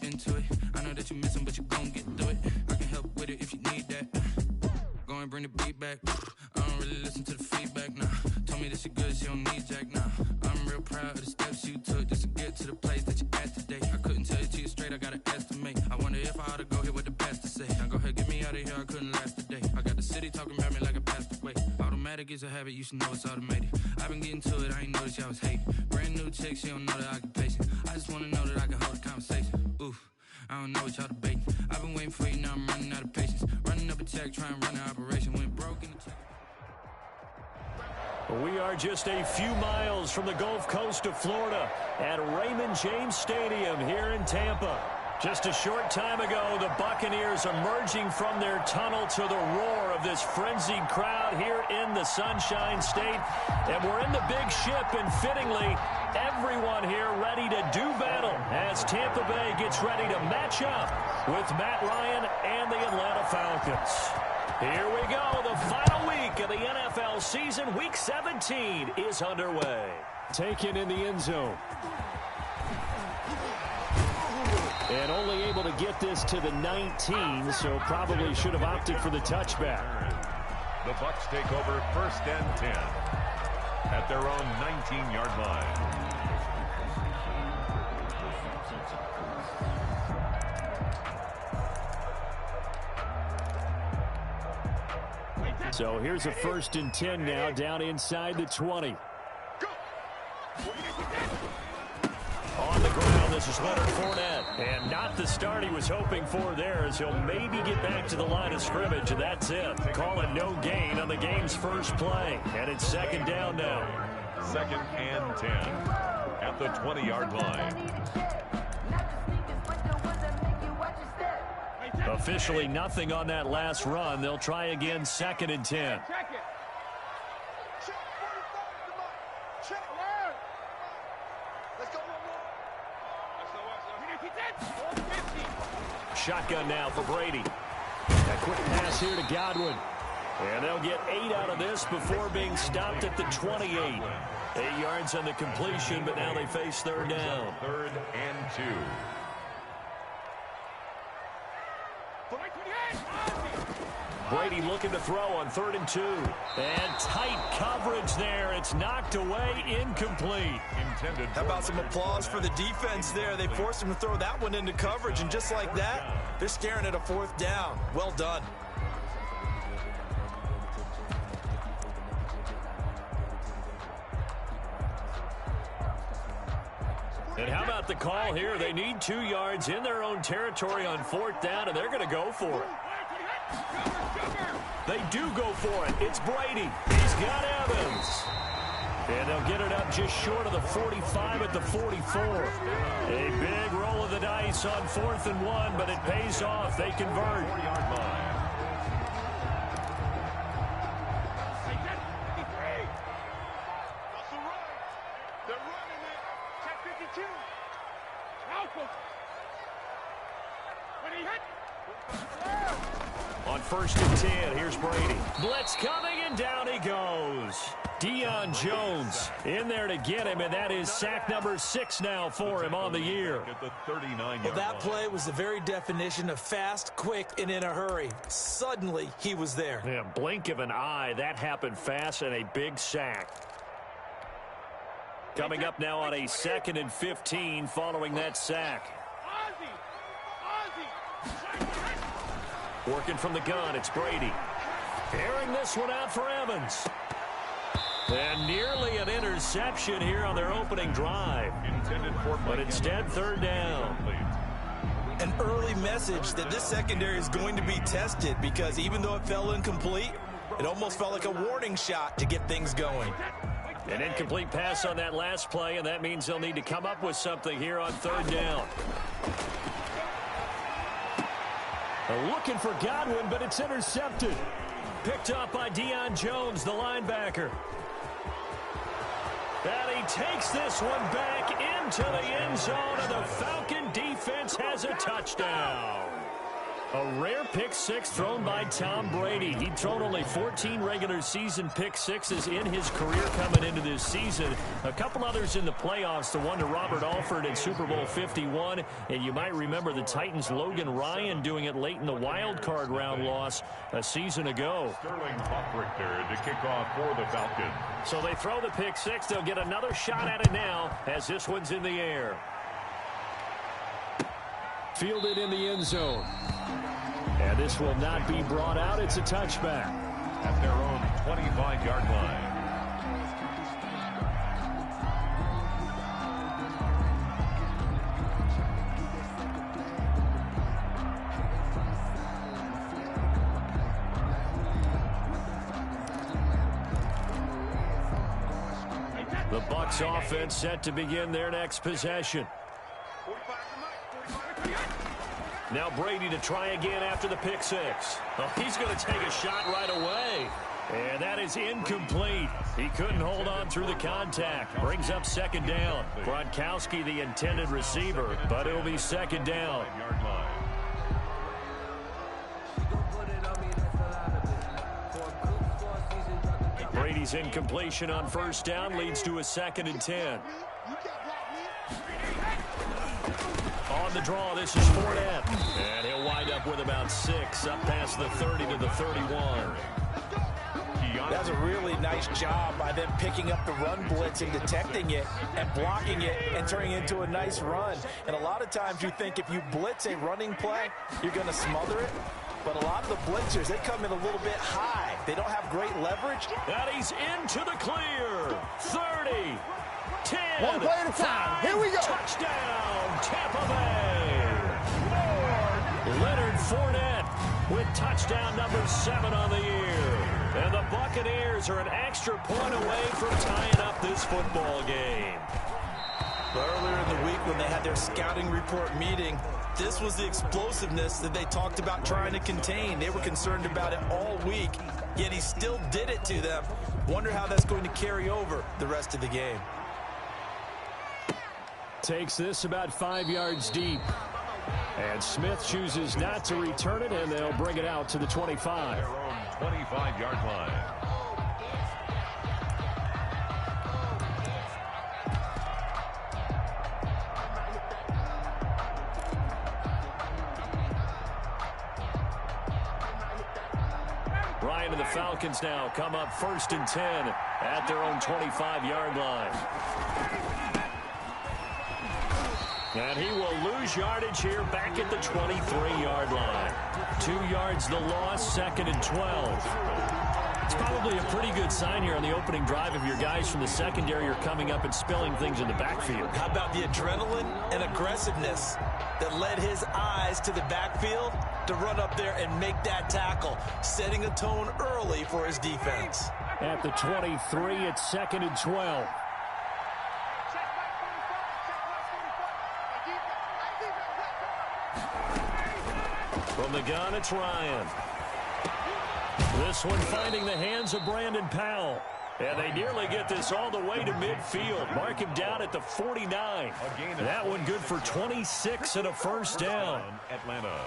into it. I know that you miss him, but you gon' get through it. I can help with it if you need that. Go and bring the beat back. I don't really listen to the feedback, nah. Told me that she good, she don't need Jack, nah. I'm real proud of the steps you took just to get to the place that you're at today. I couldn't tell it to you straight, I gotta estimate. I wonder if I ought to go here with the pastor say. Now go ahead, get me out of here, I couldn't last a day. I got the city talking about me like I passed away. Automatic is a habit, you should know it's automated. I've been getting to it, I ain't noticed y'all was hating. Brand new chick, she don't know the occupation. I just wanna know that I can hold a conversation. Oof, I don't know what y'all debating. I've been waiting for you, now I'm running out of patience. Running up a check, trying to run an operation. Went broke in the check. We are just a few miles from the Gulf Coast of Florida at Raymond James Stadium here in Tampa. Just a short time ago, the Buccaneers emerging from their tunnel to the roar of this frenzied crowd here in the Sunshine State. And we're in the big ship, and fittingly, everyone here ready to do battle as Tampa Bay gets ready to match up with Matt Ryan and the Atlanta Falcons. Here we go. The final week of the NFL season, Week 17, is underway. Taken in the end zone. And only able to get this to the 19, so probably should have opted for the touchback. The Bucs take over 1st and 10 at their own 19-yard line. So here's a 1st and 10 now, down inside the 20. On the ground, this is Leonard Fournette. And not the start he was hoping for there, as he'll maybe get back to the line of scrimmage, and that's it. Call it no gain on the game's first play. And it's 2nd down now. 2nd and 10 at the 20-yard line. Officially nothing on that last run. They'll try again, 2nd and 10. Shotgun now for Brady. A quick pass here to Godwin. And they'll get 8 out of this before being stopped at the 28. 8 yards on the completion, but now they face 3rd down. 3rd and 2. Brady looking to throw on 3rd and 2. And tight coverage there. It's knocked away, incomplete. How about some applause for the defense there? They forced him to throw that one into coverage, and just like that, they're staring at a 4th down. Well done. And how about the call here? They need 2 yards in their own territory on 4th down, and they're going to go for it. They do go for it. It's Brady. He's got Evans. And they'll get it up just short of the 45 at the 44. A big roll of the dice on 4th and 1, but it pays off. They convert. 4-yard line. On 1st and 10, here's Brady. Blitz coming, and down he goes. Deion Jones in there to get him, and that is sack number 6 now for him on the year. Well, that play was the very definition of fast, quick, and in a hurry. Suddenly, he was there. Yeah, blink of an eye, that happened fast, and a big sack. Coming up now on a 2nd and 15 following that sack. Working from the gun, it's Brady. Airing this one out for Evans. And nearly an interception here on their opening drive. But instead, 3rd down. An early message that this secondary is going to be tested, because even though it fell incomplete, it almost felt like a warning shot to get things going. An incomplete pass on that last play, and that means they'll need to come up with something here on 3rd down. They're looking for Godwin, but it's intercepted. Picked up by Deion Jones, the linebacker. And he takes this one back into the end zone, and the Falcon defense has a touchdown. A rare pick six thrown by Tom Brady. He'd thrown only 14 regular season pick sixes in his career coming into this season. A couple others in the playoffs, the one to Robert Alford in Super Bowl 51. And you might remember the Titans' Logan Ryan doing it late in the wild card round loss a season ago. Sterling Hoffrichter to kick off for the Falcons. So they throw the pick six. They'll get another shot at it now as this one's in the air. Fielded in the end zone. And this will not be brought out. It's a touchback. At their own 25-yard line. The Bucs offense set to begin their next possession. Now Brady to try again after the pick six. Oh, he's going to take a shot right away. And that is incomplete. He couldn't hold on through the contact. Brings up second down. Gronkowski, the intended receiver, but it'll be second down. Brady's incompletion on first down leads to a 2nd and 10. On the draw, this is Fournette. And he'll wind up with about 6 up past the 30 to the 31. That's a really nice job by them picking up the run blitz and detecting it and blocking it and turning it into a nice run. And a lot of times you think if you blitz a running play, you're going to smother it. But a lot of the blitzers, they come in a little bit high. They don't have great leverage. And he's into the clear. 30. 10. One play at a time. Here we go. Touchdown, Tampa Bay. Leonard Fournette with touchdown number 7 on the year. And the Buccaneers are an extra point away from tying up this football game. Earlier in the week when they had their scouting report meeting, this was the explosiveness that they talked about trying to contain. They were concerned about it all week, yet he still did it to them. Wonder how that's going to carry over the rest of the game. Takes this about 5 yards deep. And Smith chooses not to return it, and they'll bring it out to the 25. Their own 25-yard line. Ryan and the Falcons now come up 1st and 10 at their own 25-yard line. And he will lose yardage here back at the 23-yard line. 2 yards the loss, 2nd and 12. It's probably a pretty good sign here on the opening drive if your guys from the secondary are coming up and spilling things in the backfield. How about the adrenaline and aggressiveness that led his eyes to the backfield to run up there and make that tackle, setting a tone early for his defense. At the 23, it's 2nd and 12. From the gun, it's Ryan. This one finding the hands of Brandon Powell. And they nearly get this all the way to midfield. Mark him down at the 49. That one good for 26 and a first down. Atlanta.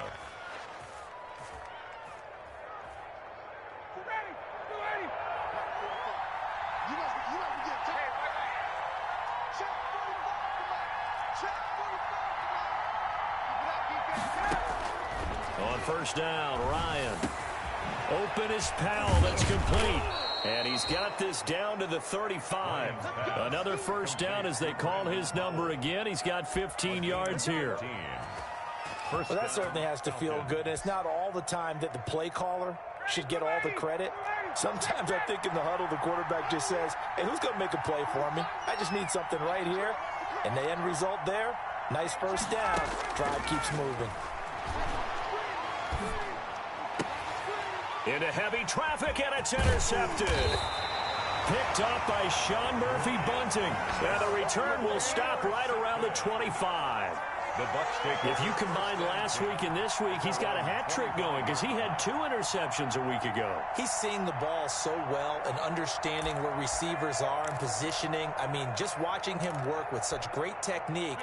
On first down, Ryan. Open is Powell. That's complete. And he's got this down to the 35. Another first down as they call his number again. He's got 15 yards here. Well, that certainly has to feel good. It's not all the time that the play caller should get all the credit. Sometimes I think in the huddle, the quarterback just says, hey, who's going to make a play for me? I just need something right here. And the end result there, nice first down. Drive keeps moving. Into heavy traffic, and it's intercepted. Picked up by Sean Murphy Bunting. And the return will stop right around the 25. The Bucs take if you combine last week and this week, he's got a hat trick going because he had 2 interceptions a week ago. He's seeing the ball so well and understanding where receivers are and positioning. I mean, just watching him work with such great technique,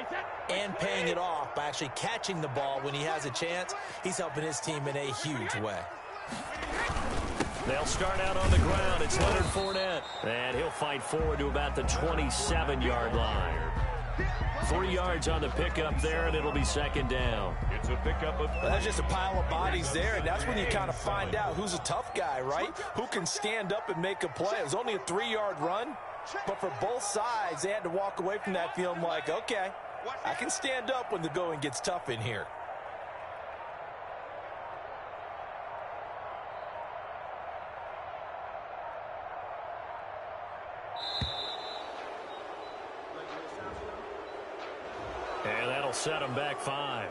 and paying it off by actually catching the ball when he has a chance. He's helping his team in a huge way. They'll start out on the ground. It's Leonard Fournette. And he'll fight forward to about the 27-yard line. 3 yards on the pickup there, and it'll be second down. It's a pickup of... Well, that's just a pile of bodies there, and that's when you kind of find out who's a tough guy, right? Who can stand up and make a play. It was only a 3-yard run, but for both sides, they had to walk away from that feeling like, okay, I can stand up when the going gets tough in here. And that'll set them back 5.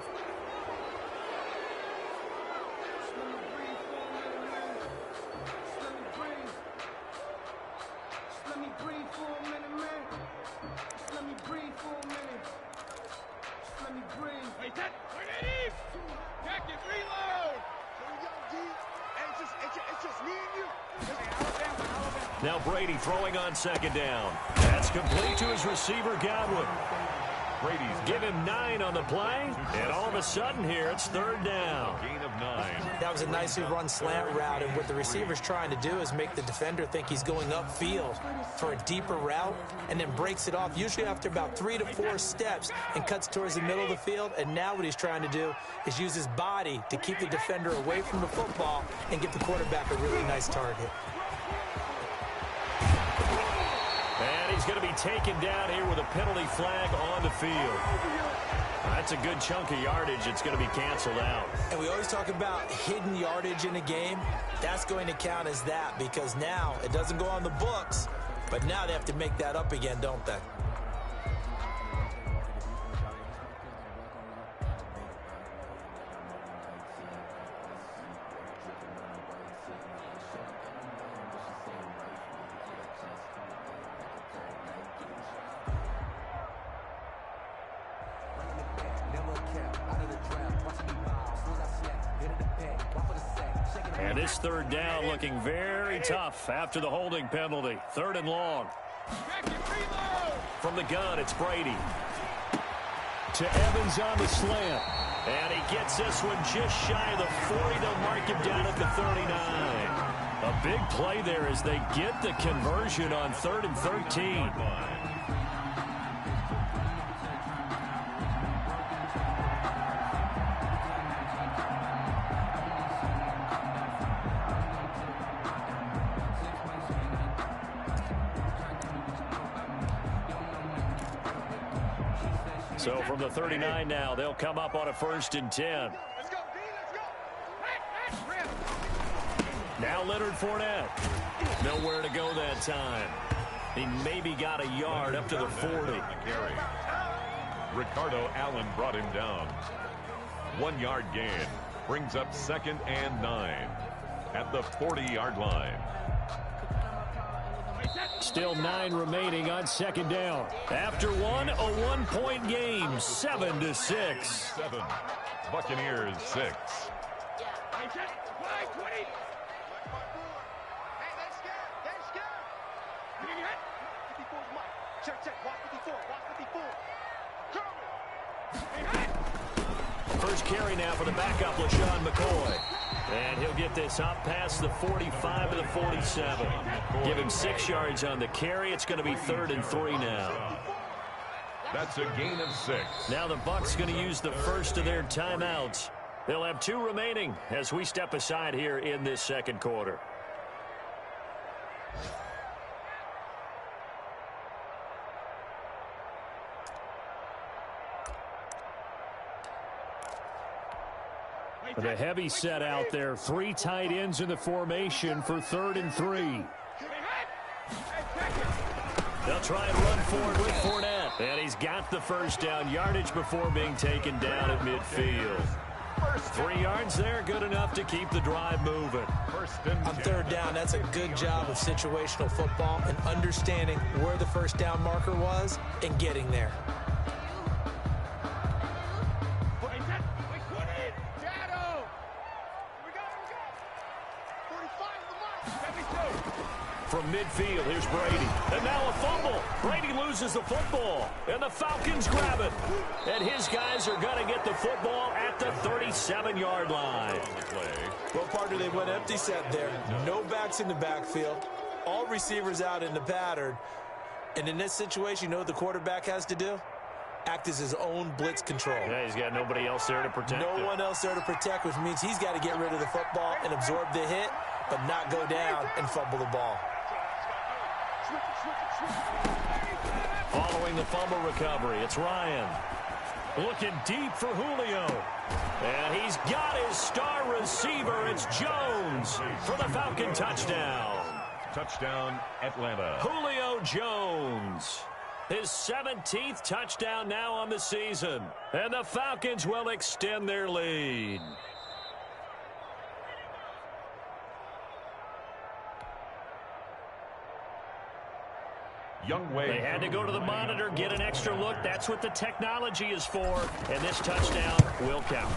Now Brady throwing on second down. That's complete to his receiver, Godwin. Brady's Give him 9 on the play, and all of a sudden here, it's third down. gain of 9. That was a nicely run slant route, and what the receiver's trying to do is make the defender think he's going upfield for a deeper route, and then breaks it off, usually after about 3 to 4 steps, and cuts towards the middle of the field. And now what he's trying to do is use his body to keep the defender away from the football and give the quarterback a really nice target. And he's going to be taken down here with a penalty flag on the field. That's a good chunk of yardage. It's going to be canceled out. And we always talk about hidden yardage in a game. That's going to count as that, because now it doesn't go on the books, but now they have to make that up again, don't they? And this third down looking very tough after the holding penalty. 3rd and long. From the gun, it's Brady. To Evans on the slant. And he gets this one just shy of the 40. They'll mark him down at the 39. A big play there as they get the conversion on 3rd and 13. So from the 39 now, they'll come up on a 1st and 10. Now Leonard Fournette. Nowhere to go that time. He maybe got a yard up to the 40. Ricardo Allen brought him down. 1-yard gain. Brings up 2nd and 9 at the 40-yard line. Still 9 remaining on 2nd down. After one, a 1-point game, 7-6. 7. Buccaneers 6. First carry now for the backup, LaShawn McCoy. And he'll get this up past the 45 to the 47. Give him 6 yards on the carry. It's going to be 3rd and 3 now. That's a gain of 6. Now the Bucs going to use the first of their timeouts. They'll have 2 remaining as we step aside here in this 2nd quarter. The heavy set out there. 3 tight ends in the formation for 3rd and 3. They'll try and run forward with Fournette. And he's got the first down. Yardage before being taken down at midfield. 3 yards there, good enough to keep the drive moving. On 3rd down, that's a good job of situational football and understanding where the first down marker was and getting there. From midfield, here's Brady. And now a fumble. Brady loses the football. And the Falcons grab it. And his guys are going to get the football at the 37-yard line. Well, partner, they went empty set there. No backs in the backfield. All receivers out in the pattern. And in this situation, you know what the quarterback has to do? Act as his own blitz control. Yeah, he's got nobody else there to protect No one else there to protect, which means he's got to get rid of the football and absorb the hit, but not go down and fumble the ball. Following the fumble recovery, it's Ryan. Looking deep for Julio. And he's got his star receiver. It's Jones for the Falcon touchdown. Touchdown, Atlanta. Julio Jones. His 17th touchdown now on the season. And the Falcons will extend their lead. They had to go to the monitor, get an extra look. That's what the technology is for. And this touchdown will count.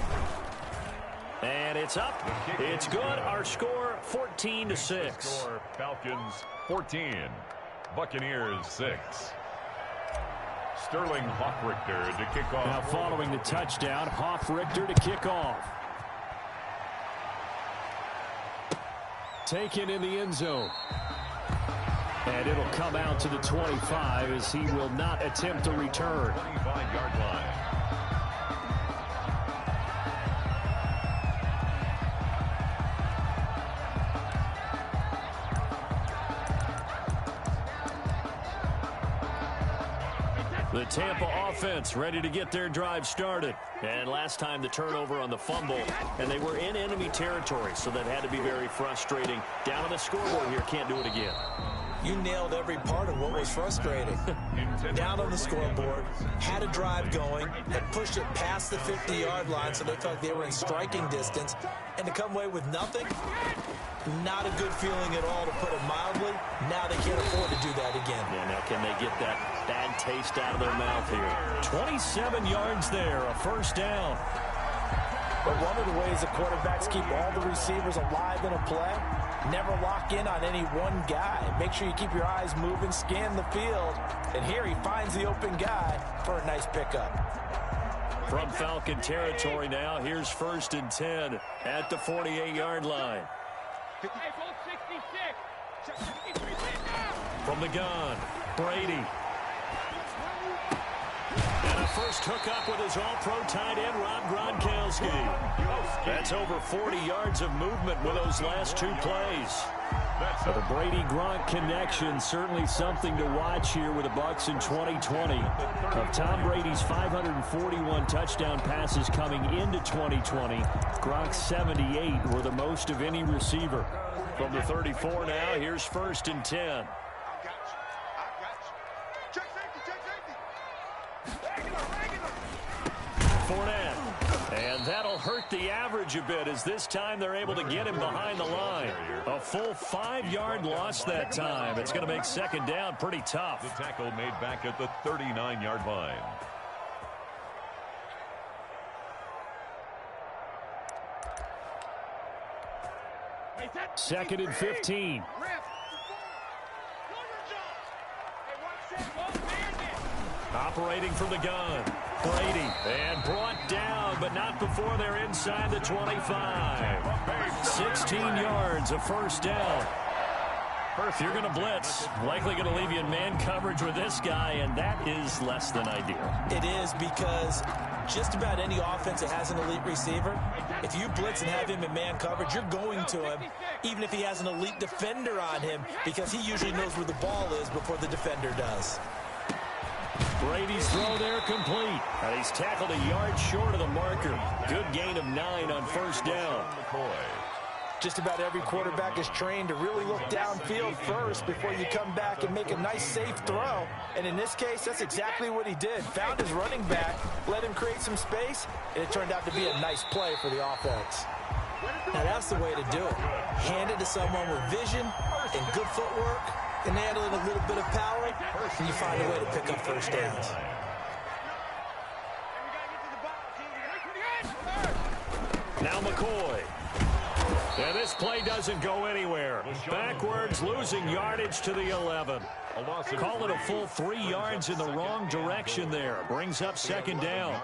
And it's up. It's good. Our score, 14-6. Falcons 14, Buccaneers 6. Sterling Hoffrichter to kick off. Now following the touchdown, Hoffrichter to kick off. Taken in the end zone. And it'll come out to the 25 as he will not attempt to return. 25-yard line. The Tampa offense ready to get their drive started. And last time the turnover on the fumble, and they were in enemy territory, so that had to be very frustrating. Down on the scoreboard here, can't do it again. You nailed every part of what was frustrating. Down on the scoreboard, had a drive going, had pushed it past the 50-yard line so they felt like they were in striking distance, and to come away with nothing, not a good feeling at all, to put it mildly. Now they can't afford to do that again. Yeah, now can they get that bad taste out of their mouth here? 27 yards there, a first down. But one of the ways the quarterbacks keep all the receivers alive in a play, never lock in on any one guy. Make sure you keep your eyes moving, scan the field. And here he finds the open guy for a nice pickup. From Falcon territory now, here's 1st and 10 at the 48-yard line. From the gun, Brady. And a first hookup with his all-pro tight end, Rob Gronkowski. That's over 40 yards of movement with those last two plays. So the Brady-Gronk connection, certainly something to watch here with the Bucs in 2020. Of Tom Brady's 541 touchdown passes coming into 2020, Gronk's 78 were the most of any receiver. From the 34 now, here's 1st and 10. Fournette. And that'll hurt the average a bit, as this time they're able to get him behind the line. A full 5-yard loss that time. It's going to make 2nd down pretty tough. The tackle made back at the 39-yard line. Second and 15. Operating from the gun. Brady. And brought down, but not before they're inside the 25. 16 yards, a first down. If you're going to blitz, likely going to leave you in man coverage with this guy, and that is less than ideal. It is, because just about any offense that has an elite receiver, if you blitz and have him in man coverage, you're going to him, even if he has an elite defender on him, because he usually knows where the ball is before the defender does. Brady's throw there complete. And he's tackled a yard short of the marker. Good gain of 9 on first down. Just about every quarterback is trained to really look downfield first before you come back and make a nice, safe throw. And in this case, that's exactly what he did. Found his running back, let him create some space, and it turned out to be a nice play for the offense. Now, that's the way to do it. Hand it to someone with vision and good footwork, and handle it a little bit of power, and you find a way to pick up first downs. Now McCoy. And this play doesn't go anywhere. Backwards, losing yardage to the 11. Call it a full 3 yards in the wrong direction there. Brings up second down.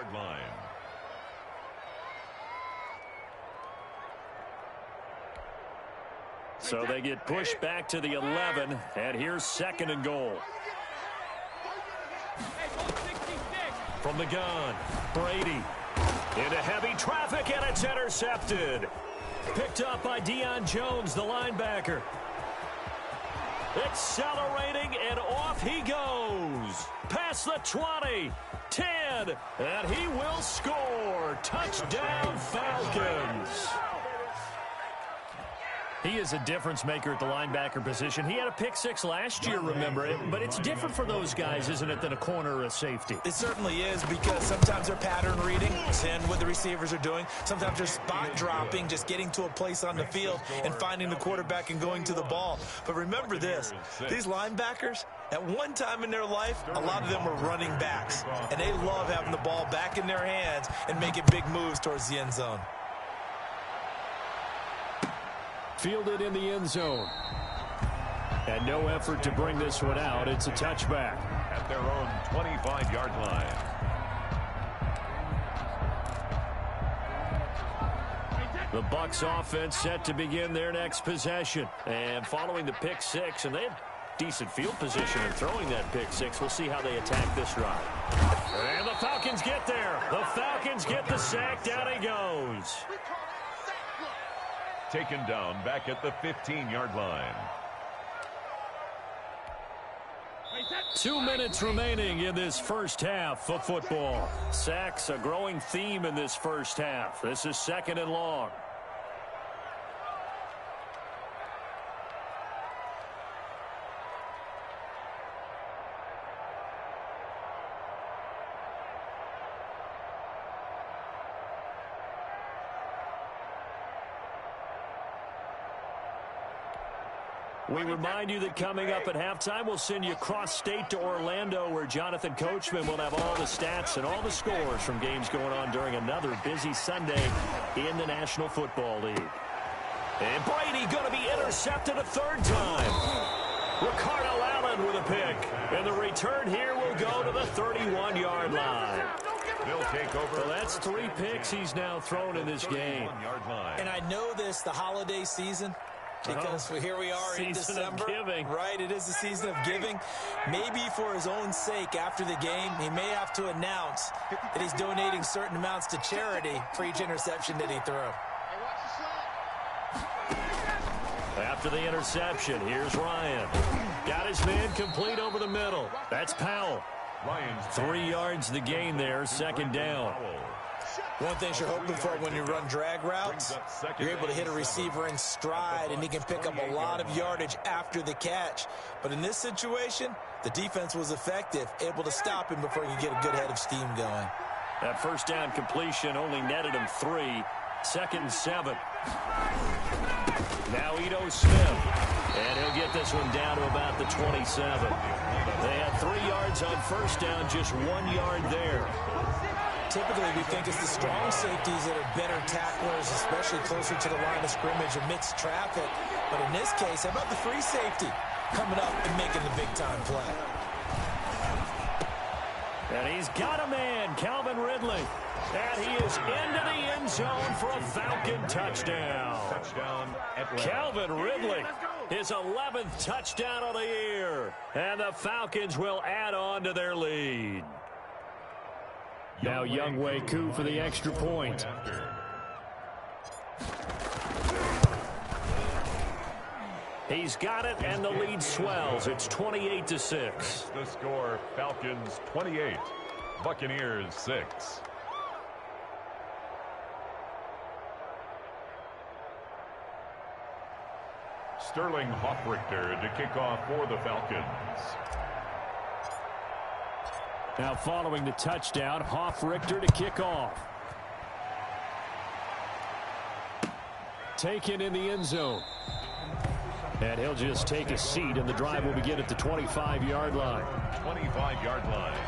So they get pushed back to the 11, and here's second and goal. From the gun, Brady. Into heavy traffic, and it's intercepted. Picked up by Deion Jones, the linebacker. Accelerating, and off he goes. Past the 20, 10, and he will score. Touchdown, Falcons. He is a difference maker at the linebacker position. He had a pick 6 last year, remember it, but it's different for those guys, isn't it, than a corner or a safety? It certainly is, because sometimes they're pattern reading, seeing what the receivers are doing. Sometimes they're spot dropping, just getting to a place on the field and finding the quarterback and going to the ball. But remember this, these linebackers, at one time in their life, a lot of them were running backs, and they love having the ball back in their hands and making big moves towards the end zone. Fielded in the end zone. And no effort to bring this one out. It's a touchback. At their own 25-yard line. The Bucs offense set to begin their next possession. And following the pick 6, and they had decent field position in throwing that pick 6. We'll see how they attack this run. And the Falcons get there. The Falcons get the sack. Down he goes. Taken down back at the 15-yard line. 2 minutes remaining in this first half of football. Sacks a growing theme in this first half. This is second and long. We remind you that coming up at halftime, we'll send you cross-state to Orlando, where Jonathan Coachman will have all the stats and all the scores from games going on during another busy Sunday in the National Football League. And Brady going to be intercepted a third time. Ricardo Allen with a pick. And the return here will go to the 31-yard line. They'll take over. So that's 3 picks he's now thrown in this game. And I know this, the holiday season, because here we are in December, right? It is the season of giving. Maybe for his own sake, after the game, he may have to announce that he's donating certain amounts to charity for each interception that he threw. After the interception, here's Ryan. Got his man complete over the middle. That's Powell. 3 yards the gain there, second down. One thing you're hoping for when you run drag routes, you're able to hit a receiver in stride, and he can pick up a lot of yardage after the catch. But in this situation, the defense was effective, able to stop him before he could get a good head of steam going. That first down completion only netted him 3. Second and 7. Now Ito Smith. And he'll get this one down to about the 27. They had 3 yards on first down, just 1 yard there. Typically, we think it's the strong safeties that are better tacklers, especially closer to the line of scrimmage amidst traffic. But in this case, how about the free safety coming up and making the big-time play? And he's got a man, Calvin Ridley. And he is into the end zone for a Falcon touchdown. Calvin Ridley, his 11th touchdown of the year. And the Falcons will add on to their lead. Now Younghoe Koo for the extra point. He's got it, and the lead swells. It's 28-6. The score, Falcons 28, Buccaneers 6. Sterling Hoffrichter to kick off for the Falcons. Now following the touchdown, Hoffrichter to kick off. Taken in the end zone. And he'll just take a seat, and the drive will begin at the 25-yard line. 25-yard line.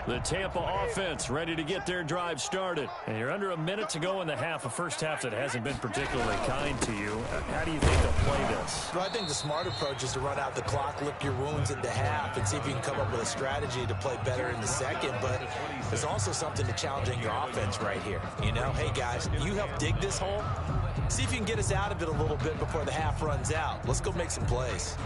The Tampa offense ready to get their drive started. And you're under a minute to go in the half, a first half that hasn't been particularly kind to you. How do you think they'll play this? Well, I think the smart approach is to run out the clock, lick your wounds into half, and see if you can come up with a strategy to play better in the second. But there's also something to challenging your offense right here. You know, hey, guys, you help dig this hole. See if you can get us out of it a little bit before the half runs out. Let's go make some plays.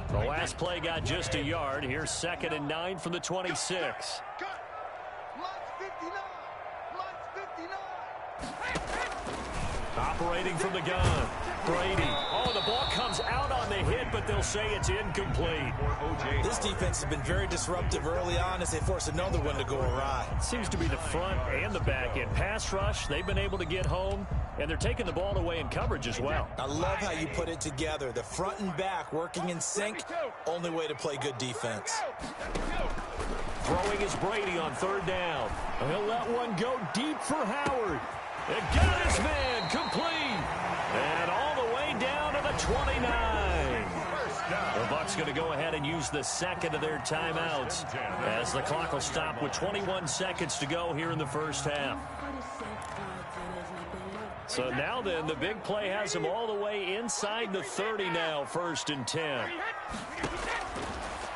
The last play got just a yard. Here's 2nd and 9 from the 26. Operating from the gun, Brady. Oh, the ball comes out on the hit, but they'll say it's incomplete. This defense has been very disruptive early on as they force another one to go awry. It seems to be the front and the back end. Pass rush, they've been able to get home, and they're taking the ball away in coverage as well. I love how you put it together. The front and back working in sync, only way to play good defense. Throwing is Brady on 3rd down. He'll let one go deep for Howard. It got his man complete. And all the way down to the 29. The Bucs going to go ahead and use the 2nd of their timeouts as the clock will stop with 21 seconds to go here in the first half. So now then, the big play has them all the way inside the 30 now, 1st and 10.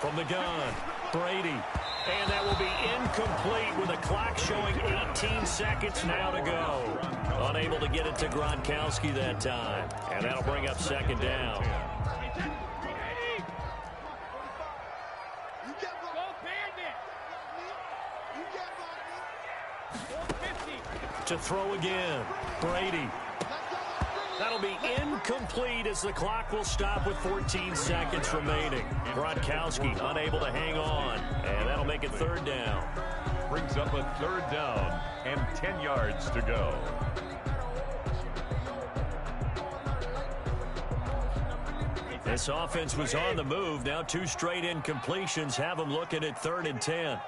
From the gun, Brady. And that will be incomplete with the clock showing 18 seconds now to go. Unable to get it to Gronkowski that time. And that'll bring up 2nd down. To throw again, Brady. That'll be incomplete as the clock will stop with 14 seconds remaining. Gronkowski unable to hang on, and that'll make it 3rd down. Brings up a 3rd down and 10 yards to go. This offense was on the move. Now 2 straight incompletions have them looking at 3rd and 10.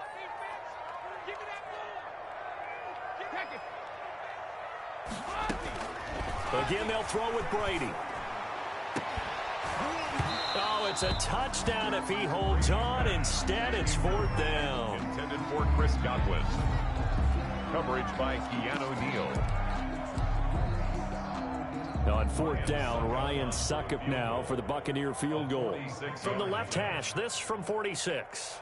Again, they'll throw with Brady. Oh, it's a touchdown if he holds on. Instead, it's 4th down. Intended for Chris Godwin. Coverage by Keanu Neal. On 4th down, Ryan Succop now for the Buccaneer field goal. From the left hash, this from 46.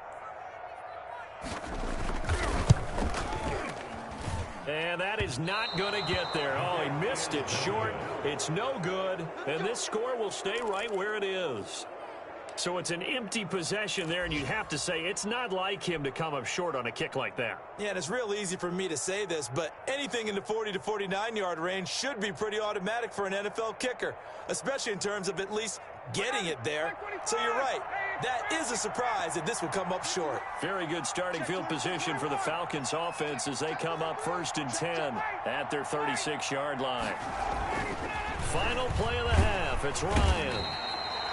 And that is not going to get there. Oh, he missed it short. It's no good. And this score will stay right where it is. So it's an empty possession there, and you'd have to say it's not like him to come up short on a kick like that. Yeah, and it's real easy for me to say this, but anything in the 40 to 49-yard range should be pretty automatic for an NFL kicker, especially in terms of at least getting it there. So you're right. That is a surprise that this will come up short. Very good starting field position for the Falcons offense as they come up 1st and 10 at their 36-yard line. Final play of the half. It's Ryan.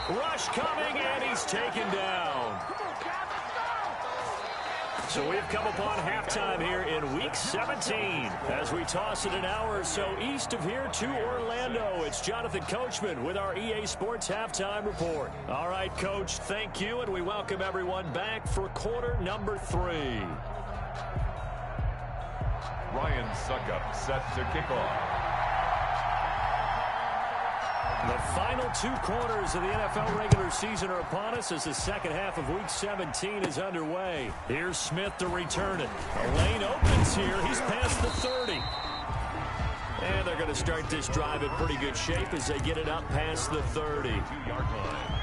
Rush coming, and he's taken down. So we've come upon halftime here in Week 17 as we toss it an hour or so east of here to Orlando. It's Jonathan Coachman with our EA Sports Halftime Report. All right, Coach, thank you, and we welcome everyone back for quarter number 3. Ryan Succop set to kick off. The final 2 quarters of the NFL regular season are upon us as the second half of Week 17 is underway. Here's Smith to return it. A lane opens here. He's past the 30. And they're going to start this drive in pretty good shape as they get it up past the 30. 2-yard line.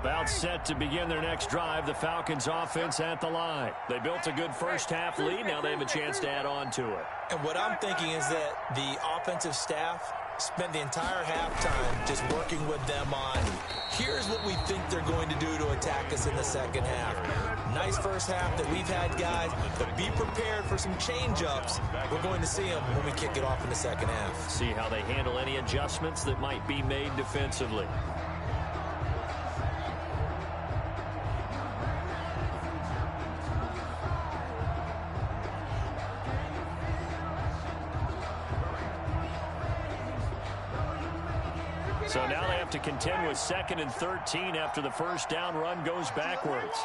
About set to begin their next drive, the Falcons offense at the line. They built a good first half lead. Now they have a chance to add on to it. And what I'm thinking is that the offensive staff spent the entire halftime just working with them on here's what we think they're going to do to attack us in the second half. Nice first half that we've had, guys, but be prepared for some change-ups. We're going to see them when we kick it off in the second half. See how they handle any adjustments that might be made defensively. So now they have to contend with 2nd and 13 after the first down run goes backwards.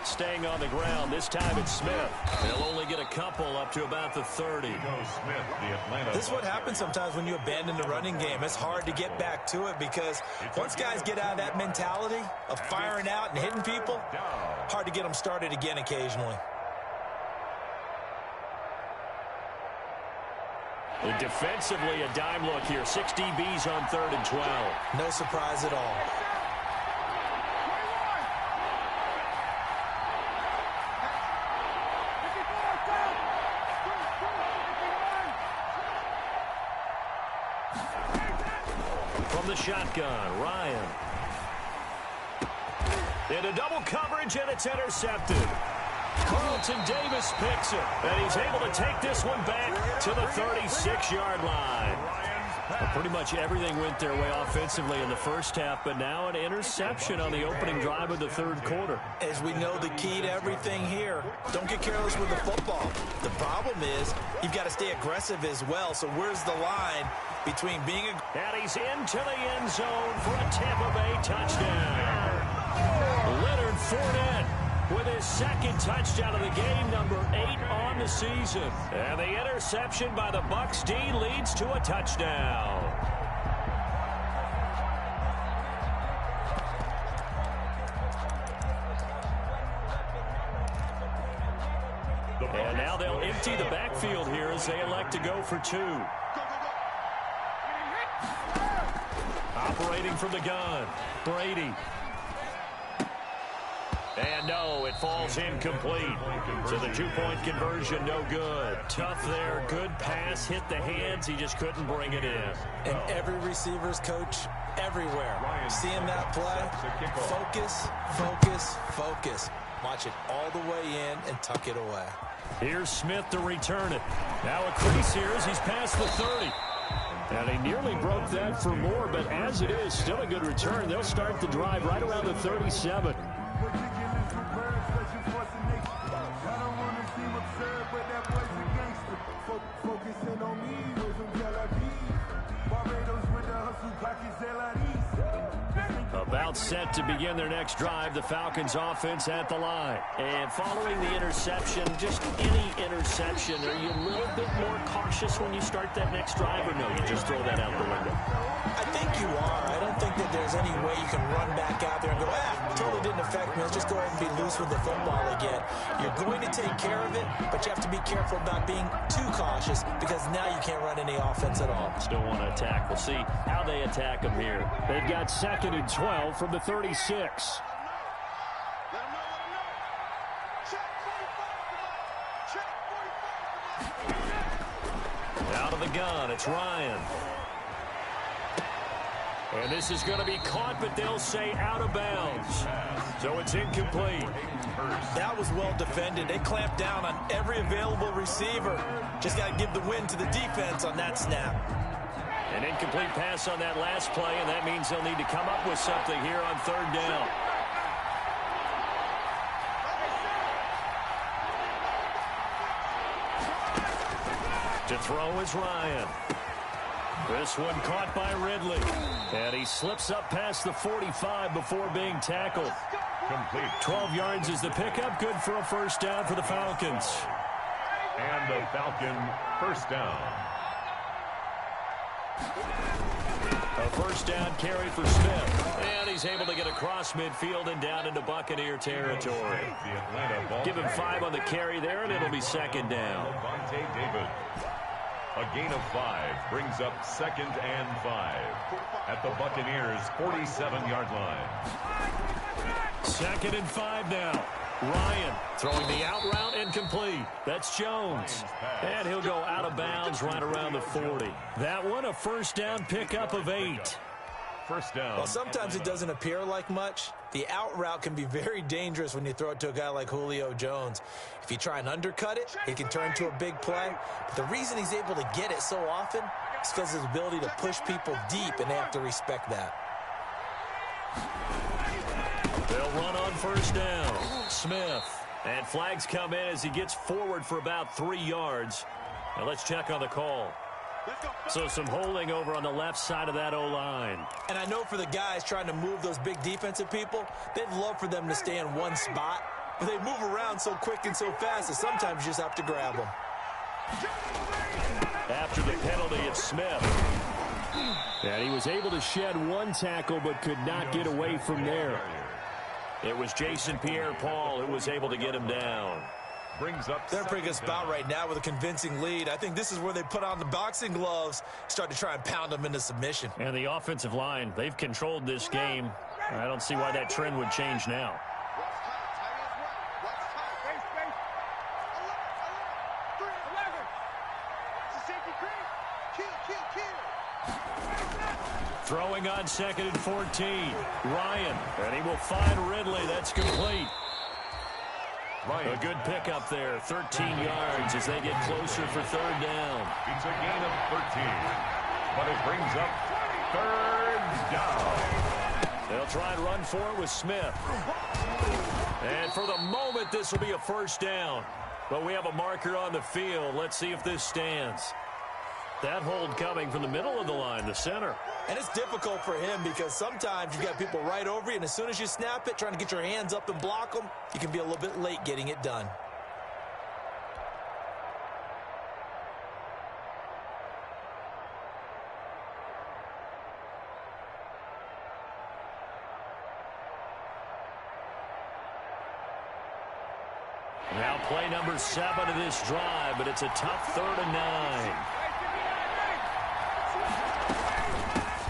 Staying on the ground. This time it's Smith. They'll only get a couple up to about the 30. This is what happens sometimes when you abandon the running game. It's hard to get back to it because once guys get out of that mentality of firing out and hitting people, hard to get them started again occasionally. Defensively, a dime look here. 6 DBs on 3rd and 12. No surprise at all. From the shotgun, Ryan. Into double coverage, and it's intercepted. Carlton Davis picks it, and he's able to take this one back to the 36-yard line. Well, pretty much everything went their way offensively in the first half, but now an interception on the opening drive of the 3rd quarter. As we know, the key to everything here, don't get careless with the football. The problem is you've got to stay aggressive as well, so where's the line between being aggressive? And he's into the end zone for a Tampa Bay touchdown. Leonard Fournette with his 2nd touchdown of the game, number 8 on the season. And the interception by the Bucs D leads to a touchdown. And now they'll empty the backfield here as they elect to go for 2. Operating from the gun, Brady. And no, it falls incomplete. So the 2-point conversion, no good. Tough there, good pass, hit the hands. He just couldn't bring it in. And every receiver's coach everywhere. Seeing that play, focus, focus, focus. Watch it all the way in and tuck it away. Here's Smith to return it. Now a crease here as he's past the 30. And he nearly broke that for more, but as it is, still a good return. They'll start the drive right around the 37. About set to begin their next drive, the Falcons offense at the line. And following the interception, just any interception, are you a little bit more cautious when you start that next drive, or no, you just throw that out the window? I think you are. I don't think that there's any way you can run back out there and go, totally didn't affect me. Let's just go ahead and be loose with the football again. You're going to take care of it, but you have to be careful about being too cautious because now you can't run any offense at all. Still want to attack. We'll see how they attack them here. They've got 2nd and 12 from the 36. Out of the gun, it's Ryan. And this is going to be caught, but they'll say out of bounds. So it's incomplete. That was well defended. They clamped down on every available receiver. Just got to give the win to the defense on that snap. An incomplete pass on that last play, and that means they'll need to come up with something here on 3rd down. To throw is Ryan. This one caught by Ridley. And he slips up past the 45 before being tackled. Complete. 12 yards is the pickup. Good for a first down for the Falcons. And the Falcon first down. A first down carry for Smith. And he's able to get across midfield and down into Buccaneer territory. Give him 5 on the carry there, and it'll be 2nd down. A gain of 5 brings up 2nd and 5 at the Buccaneers' 47-yard line. 2nd and 5 now. Ryan throwing the out route incomplete. That's Jones. And he'll go out of bounds right around the 40. That one a first down pickup of 8. First down. Well, sometimes it doesn't appear like much. The out route can be very dangerous when you throw it to a guy like Julio Jones. If you try and undercut it, it can turn into a big play. But the reason he's able to get it so often is because of his ability to push people deep, and they have to respect that. They'll run on first down. Smith And flags come in as he gets forward for about 3 yards. Now let's check on the call. So some holding over on the left side of that O-line. And I know for the guys trying to move those big defensive people, they'd love for them to stay in one spot. But they move around so quick and so fast that sometimes you just have to grab them. After the penalty, it's Smith. And he was able to shed 1 tackle but could not get away from there. It was Jason Pierre-Paul who was able to get him down. They're in a pretty good spot right now with a convincing lead. I think this is where they put on the boxing gloves, start to try and pound them into submission. And the offensive line, they've controlled this game. I don't see why that trend would change now. Throwing on 2nd and 14. Ryan, and he will find Ridley. That's complete. A good pickup there, 13 yards as they get closer for 3rd down. It's a gain of 13, but it brings up 3rd down. They'll try and run for it with Smith. And for the moment, this will be a 1st down. But we have a marker on the field. Let's see if this stands. That hold coming from the middle of the line, the center. And it's difficult for him because sometimes you've got people right over you, and as soon as you snap it, trying to get your hands up and block them, you can be a little bit late getting it done. Now play number 7 of this drive, but it's a tough 3rd and 9.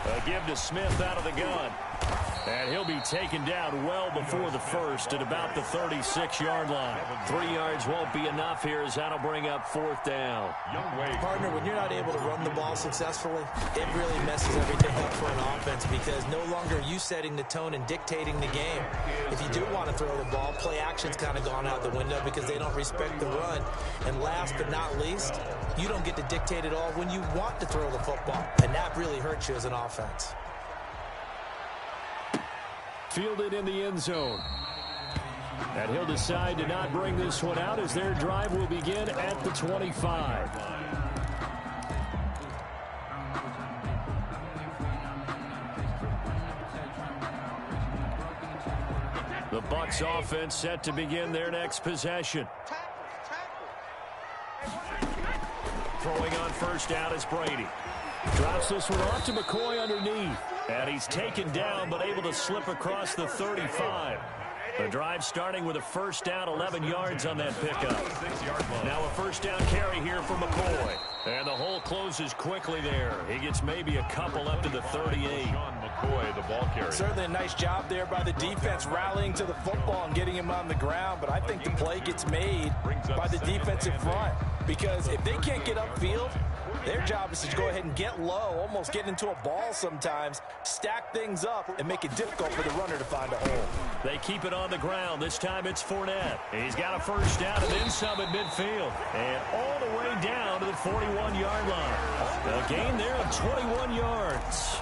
A give to Smith out of the gun. And he'll be taken down well before the 1st at about the 36-yard line. 3 yards won't be enough here as that'll bring up 4th down. Partner, when you're not able to run the ball successfully, it really messes everything up for an offense because no longer are you setting the tone and dictating the game. If you do want to throw the ball, play action's kind of gone out the window because they don't respect the run. And last but not least, you don't get to dictate it all when you want to throw the football. And that really hurts you as an offense. Fielded in the end zone. And he'll decide to not bring this one out as their drive will begin at the 25. The Bucs offense set to begin their next possession. Throwing on 1st down is Brady. Drops this one off to McCoy underneath. And he's taken down but able to slip across the 35. The drive starting with a 1st down, 11 yards on that pickup. Now a 1st down carry here for McCoy. And the hole closes quickly there. He gets maybe a couple up to the 38. McCoy, the ball carrier. Certainly a nice job there by the defense rallying to the football and getting him on the ground. But I think the play gets made by the defensive front. Because if they can't get upfield, their job is to go ahead and get low, almost get into a ball sometimes, stack things up, and make it difficult for the runner to find a hole. They keep it on the ground. This time it's Fournette. He's got a 1st down and then some at midfield. And all the way down to the 41-yard line. A gain there of 21 yards.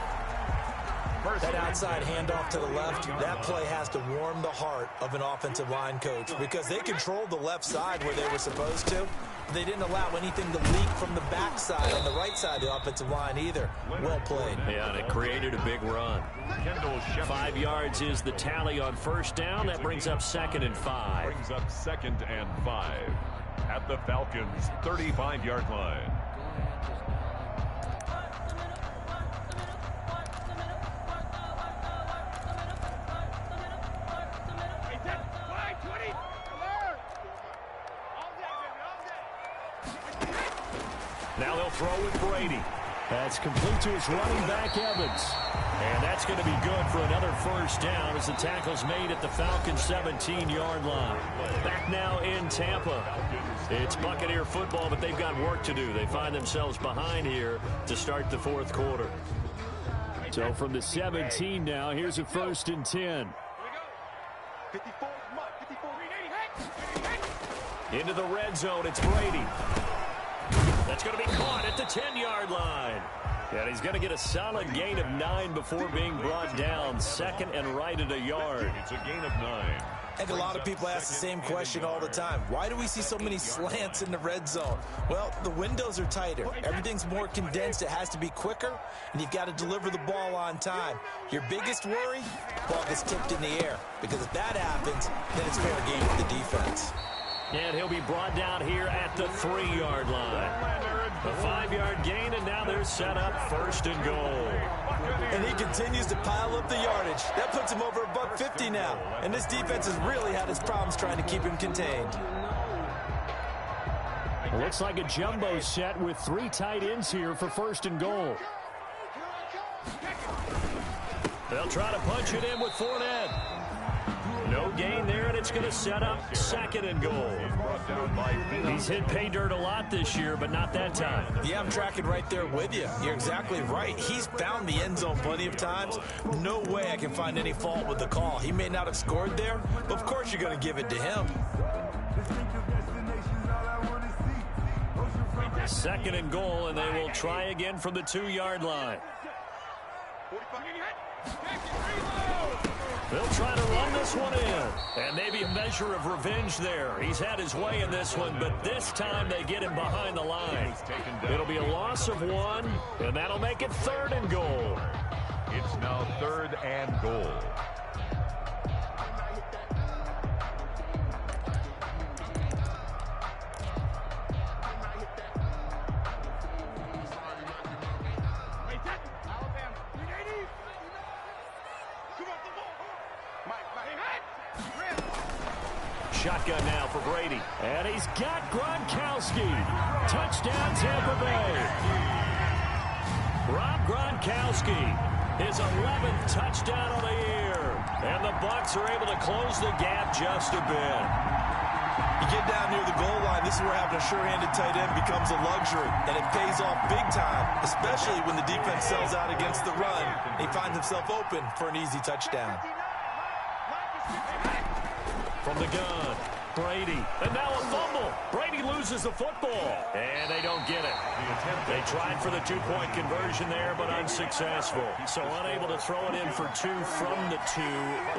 That outside handoff to the left, that play has to warm the heart of an offensive line coach because they controlled the left side where they were supposed to. They didn't allow anything to leak from the backside on the right side of the offensive line either. Well played. Yeah, and it created a big run. 5 yards is the tally on 1st down. That brings up 2nd and 5. Brings up 2nd and 5 at the Falcons' 35-yard line. Now they'll throw with Brady. That's complete to his running back, Evans. And that's going to be good for another 1st down as the tackle's made at the Falcons' 17-yard line. Back now in Tampa. It's Buccaneer football, but they've got work to do. They find themselves behind here to start the 4th quarter. So from the 17 now, here's a 1st and 10. Into the red zone, it's Brady. That's going to be caught at the 10-yard line. And he's going to get a solid gain of 9 before being brought down. 2nd and right at a yard. It's a gain of 9. I think a lot of people ask the same question all the time. Why do we see so many slants in the red zone? Well, the windows are tighter. Everything's more condensed. It has to be quicker, and you've got to deliver the ball on time. Your biggest worry? Ball gets tipped in the air, because if that happens, then it's fair game for the defense. And he'll be brought down here at the 3-yard line. A 5-yard gain, and now they're set up 1st and goal. And he continues to pile up the yardage. That puts him over $150 now. And this defense has really had its problems trying to keep him contained. Looks like a jumbo set with 3 tight ends here for 1st and goal. They'll try to punch it in with Fournette. No gain there, and it's going to set up 2nd and goal. He's hit pay dirt a lot this year, but not that time. Yeah, I'm tracking right there with you. You're exactly right. He's found the end zone plenty of times. No way I can find any fault with the call. He may not have scored there, but of course you're going to give it to him. 2nd and goal, and they will try again from the 2-yard line. They'll try to run this one in. And maybe a measure of revenge there. He's had his way in this one, but this time they get him behind the line. It'll be a loss of 1, and that'll make it 3rd and goal. It's now 3rd and goal. Shotgun now for Brady. And he's got Gronkowski. Touchdown, Tampa Bay. Rob Gronkowski, his 11th touchdown of the year. And the Bucs are able to close the gap just a bit. You get down near the goal line, this is where having a sure-handed tight end becomes a luxury. And it pays off big time, especially when the defense sells out against the run. He finds himself open for an easy touchdown. From the gun, Brady, and now a fumble. Brady loses the football, and they don't get it. They tried for the 2-point conversion there, but unsuccessful. So unable to throw it in for 2 from the 2.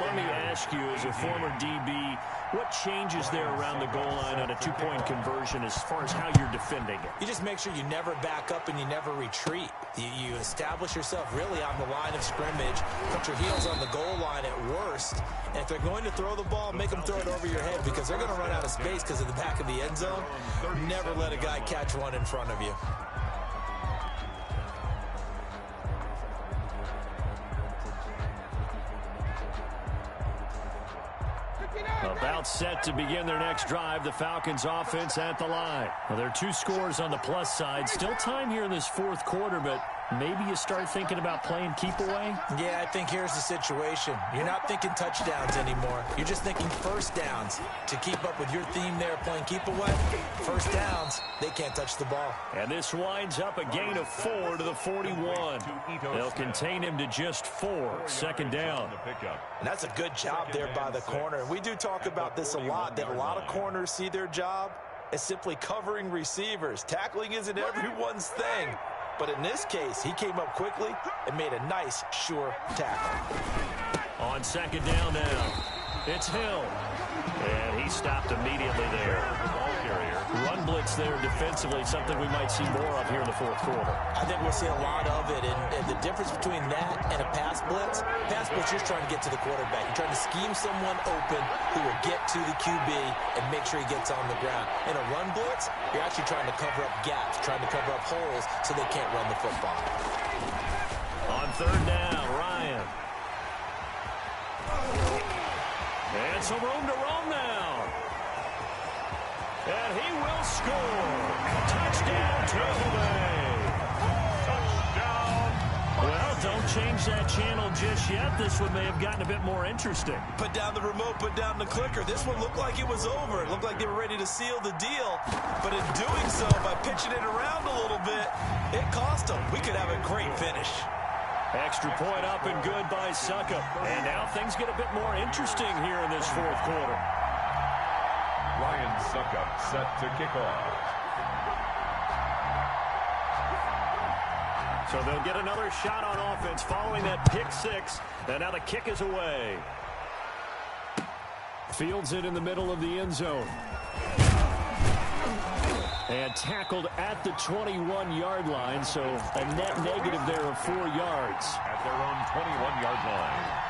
Let me ask you, as a former DB, what changes there around the goal line on a 2-point conversion as far as how you're defending it? You just make sure you never back up and you never retreat. You establish yourself really on the line of scrimmage, put your heels on the goal line at worst, and if they're going to throw the ball, make them throw it over your head because they're going to run out of space because of the back of the end zone. Never let a guy catch one in front of you. About set to begin their next drive, the Falcons offense at the line. Well, there are 2 scores on the plus side. Still time here in this 4th quarter, but maybe you start thinking about playing keep away? Yeah, I think here's the situation. You're not thinking touchdowns anymore. You're just thinking first downs. To keep up with your theme there, playing keep away, first downs, they can't touch the ball. And this winds up a gain of 4 to the 41. They'll contain him to just 4, 2nd down. And that's a good job there by the corner. And we do talk about this a lot, that a lot of corners see their job as simply covering receivers. Tackling isn't everyone's thing. But in this case, he came up quickly and made a nice, sure tackle. On 2nd down now, it's Hill. And he stopped immediately there. Run blitz there defensively, something we might see more of here in the 4th quarter. I think we'll see a lot of it. And the difference between that and a pass blitz, you're trying to get to the quarterback. You're trying to scheme someone open who will get to the QB and make sure he gets on the ground. In a run blitz, you're actually trying to cover up gaps, trying to cover up holes so they can't run the football. On 3rd down, Ryan. And some room to roam now. And he will score. Touchdown, Tampa Bay. Touchdown. Well, don't change that channel just yet. This one may have gotten a bit more interesting. Put down the remote, put down the clicker. This one looked like it was over. It looked like they were ready to seal the deal. But in doing so, by pitching it around a little bit, it cost them. We could have a great finish. Extra point up and good by Suckup. And now things get a bit more interesting here in this 4th quarter. Ryan Suckup set to kick off. So they'll get another shot on offense following that pick 6. And now the kick is away. Fields it in the middle of the end zone. And tackled at the 21-yard line, so a net negative there of 4 yards. At their own 21-yard line.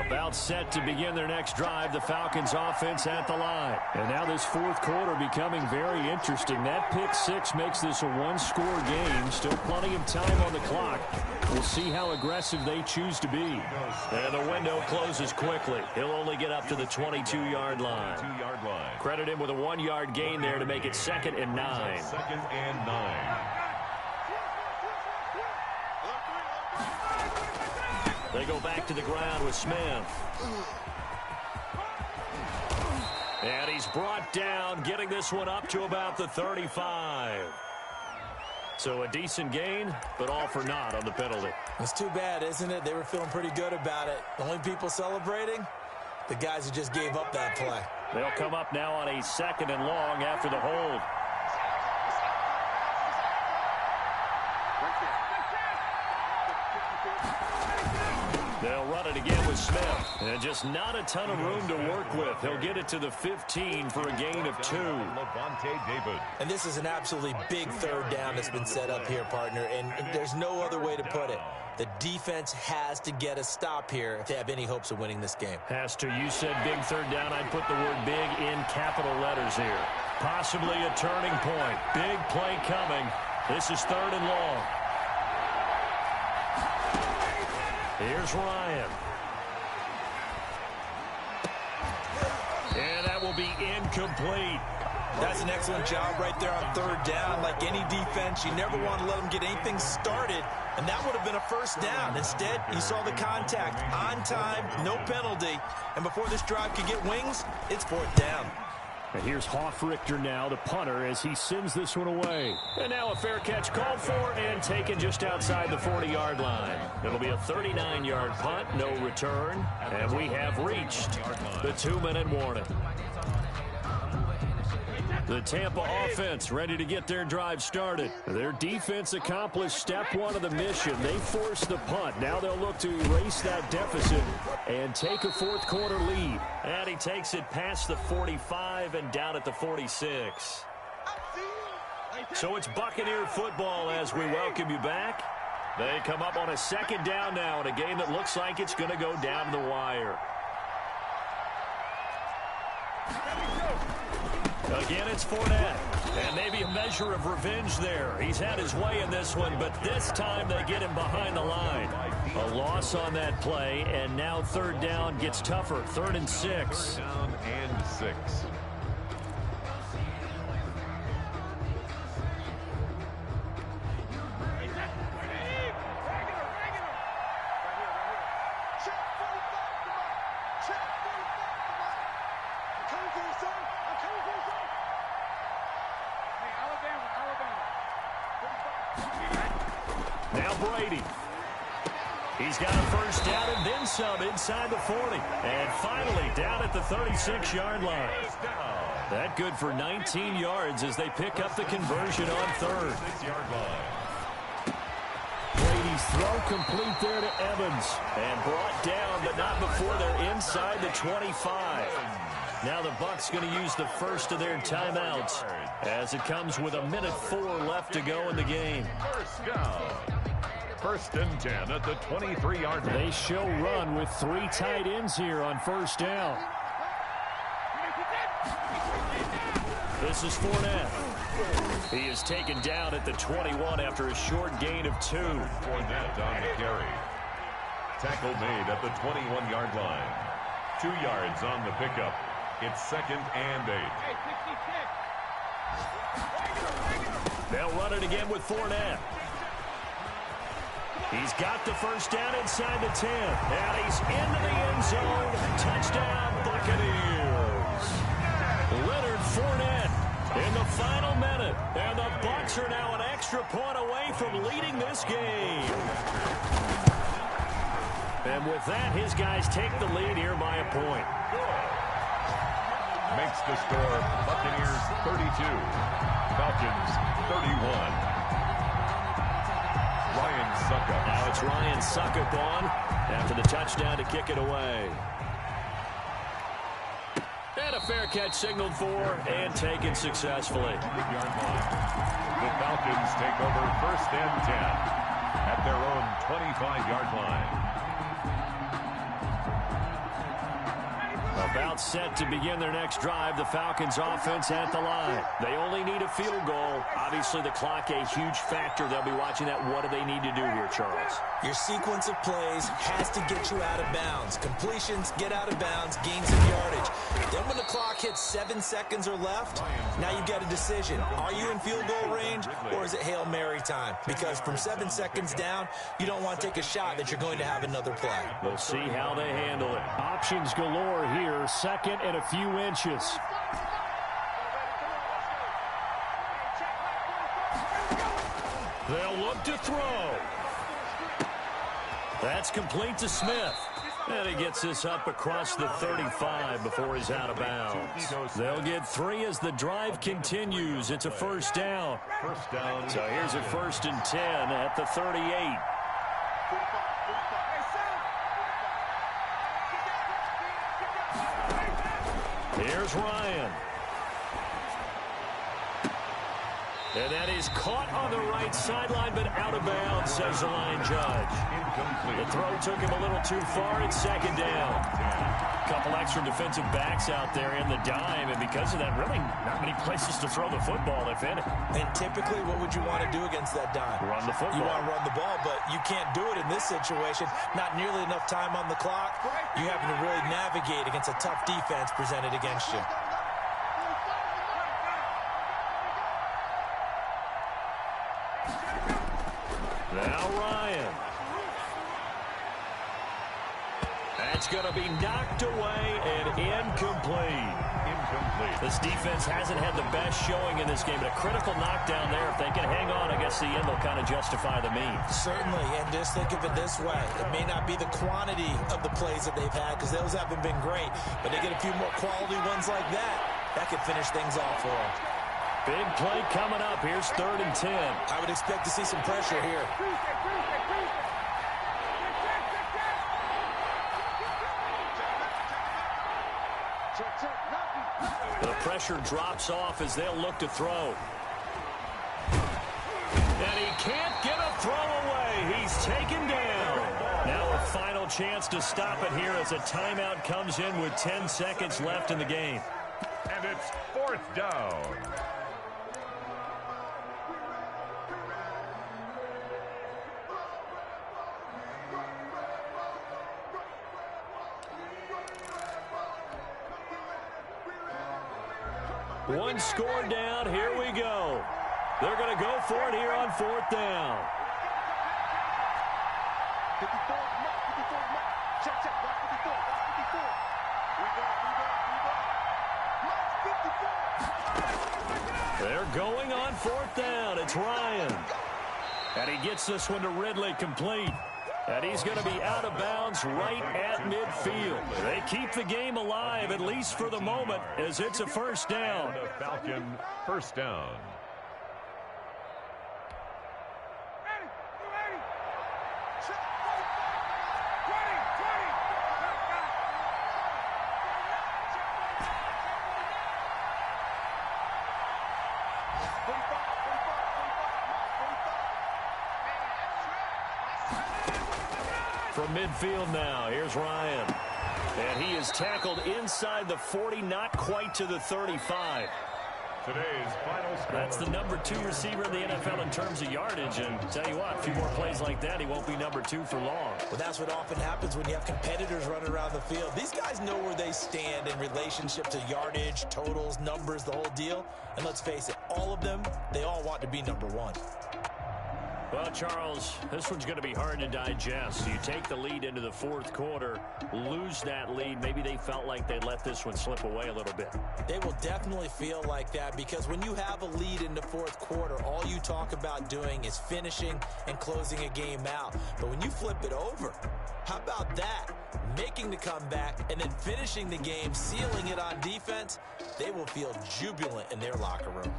About set to begin their next drive, the Falcons offense at the line. And now this fourth quarter becoming very interesting. That pick six makes this a one-score game. Still plenty of time on the clock. We'll see how aggressive they choose to be. And the window closes quickly. He'll only get up to the 22-yard line. Credit him with a 1-yard gain there to make it 2nd and 9. 2nd and 9. They go back to the ground with Smith. And he's brought down, getting this one up to about the 35. So a decent gain, but all for naught on the penalty. It's too bad, isn't it? They were feeling pretty good about it. The only people celebrating, the guys who just gave up that play. They'll come up now on a 2nd and long after the hold. They'll run it again with Smith. And just not a ton of room to work with. He'll get it to the 15 for a gain of 2. And this is an absolutely big third down that's been set up here, partner. And there's no other way to put it. The defense has to get a stop here if they have any hopes of winning this game. Has to. You said big third down. I'd put the word big in capital letters here. Possibly a turning point. Big play coming. This is 3rd and long. Here's Ryan. And that will be incomplete. That's an excellent job right there on 3rd down. Like any defense, you never want to let them get anything started, and that would have been a 1st down. Instead, you saw the contact on time, no penalty, and before this drive could get wings, it's 4th down. And here's Hoffrichter now, the punter, as he sends this one away. And now a fair catch called for and taken just outside the 40-yard line. It'll be a 39-yard punt, no return, and we have reached the 2-minute warning. The Tampa offense ready to get their drive started. Their defense accomplished step 1 of the mission. They forced the punt. Now they'll look to erase that deficit and take a 4th quarter lead. And he takes it past the 45 and down at the 46. So it's Buccaneer football as we welcome you back. They come up on a 2nd down now in a game that looks like it's going to go down the wire. Again, it's Fournette. And maybe a measure of revenge there. He's had his way in this one, but this time they get him behind the line. A loss on that play, and now 3rd down gets tougher. 3rd and 6. Down and 6. Now Brady. He's got a 1st down and then some inside the 40. And finally down at the 36-yard line. That good for 19 yards as they pick up the conversion on 3rd. Brady's throw complete there to Evans. And brought down, but not before they're inside the 25. Now the Bucs going to use the first of their timeouts as it comes with 1:04 left to go in the game. 1st down. 1st and 10 at the 23-yard line. They show run with 3 tight ends here on 1st down. This is Fournette. He is taken down at the 21 after a short gain of 2. Fournette on the carry. Tackle made at the 21-yard line. 2 yards on the pickup. It's 2nd and 8. They'll run it again with Fournette. He's got the 1st down inside the 10. And he's into the end zone. Touchdown, Buccaneers. Leonard Fournette in the final minute. And the Bucs are now an extra point away from leading this game. And with that, his guys take the lead here by a point. Makes the score Buccaneers 32, Falcons 31. Ryan Suckup. Now it's Ryan Suckup on after the touchdown to kick it away. And a fair catch signaled for and taken successfully. The Falcons take over 1st and 10 at their own 25-yard line. About set to begin their next drive, the Falcons offense at the line. They only need a field goal. Obviously, the clock a huge factor. They'll be watching that. What do they need to do here, Charles? Your sequence of plays has to get you out of bounds. Completions, get out of bounds, gain some yardage. Then when the clock hits 7 seconds or left, now you've got a decision. Are you in field goal range or is it Hail Mary time? Because from 7 seconds down, you don't want to take a shot that you're going to have another play. We'll see how they handle it. Options galore here. 2nd and a few inches. They'll look to throw. That's complete to Smith. And he gets this up across the 35 before he's out of bounds. They'll get 3 as the drive continues. It's a 1st down. So here's a 1st and 10 at the 38. Here's Ryan. And that is caught on the right sideline, but out of bounds, says the line judge. The throw took him a little too far. It's 2nd down. A couple extra defensive backs out there in the dime, and because of that, really not many places to throw the football, if any. And typically, what would you want to do against that dime? Run the football. You want to run the ball, but you can't do it in this situation. Not nearly enough time on the clock. You having to really navigate against a tough defense presented against you. Now Ryan. That's going to be knocked away and incomplete. This defense hasn't had the best showing in this game, but a critical knockdown there. If they can hang on, I guess the end will kind of justify the means. Certainly, and just think of it this way. It may not be the quantity of the plays that they've had, because those haven't been great, but they get a few more quality ones like that. That could finish things off for them. Big play coming up. Here's 3rd and 10. I would expect to see some pressure here. The pressure drops off as they'll look to throw. And he can't get a throw away. He's taken down. Now a final chance to stop it here as a timeout comes in with 10 seconds left in the game. And it's 4th down. One score down. Here we go. They're going to go for it here on 4th down. They're going on 4th down. It's Ryan. And he gets this one to Ridley complete. And he's going to be out of bounds right at midfield. They keep the game alive, at least for the moment, as it's a 1st down. And a Falcon 1st down. From midfield now, here's Ryan. And he is tackled inside the 40, not quite to the 35. Today's final score. That's the number 2 receiver in the NFL in terms of yardage. And tell you what, a few more plays like that, he won't be number 2 for long. Well, that's what often happens when you have competitors running around the field. These guys know where they stand in relationship to yardage, totals, numbers, the whole deal. And let's face it, all of them, they all want to be number 1. Well, Charles, this one's going to be hard to digest. You take the lead into the fourth quarter, lose that lead. Maybe they felt like they let this one slip away a little bit. They will definitely feel like that because when you have a lead in the fourth quarter, all you talk about doing is finishing and closing a game out. But when you flip it over, how about that? Making the comeback and then finishing the game, sealing it on defense, they will feel jubilant in their locker room.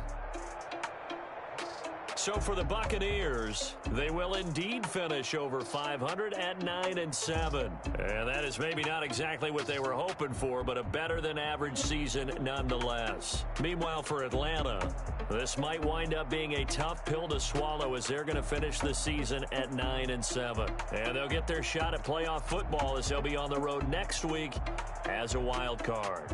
So for the Buccaneers, they will indeed finish over 500 at 9-7. And that is maybe not exactly what they were hoping for, but a better than average season nonetheless. Meanwhile, for Atlanta, this might wind up being a tough pill to swallow as they're going to finish the season at 9-7. And they'll get their shot at playoff football as they'll be on the road next week as a wild card.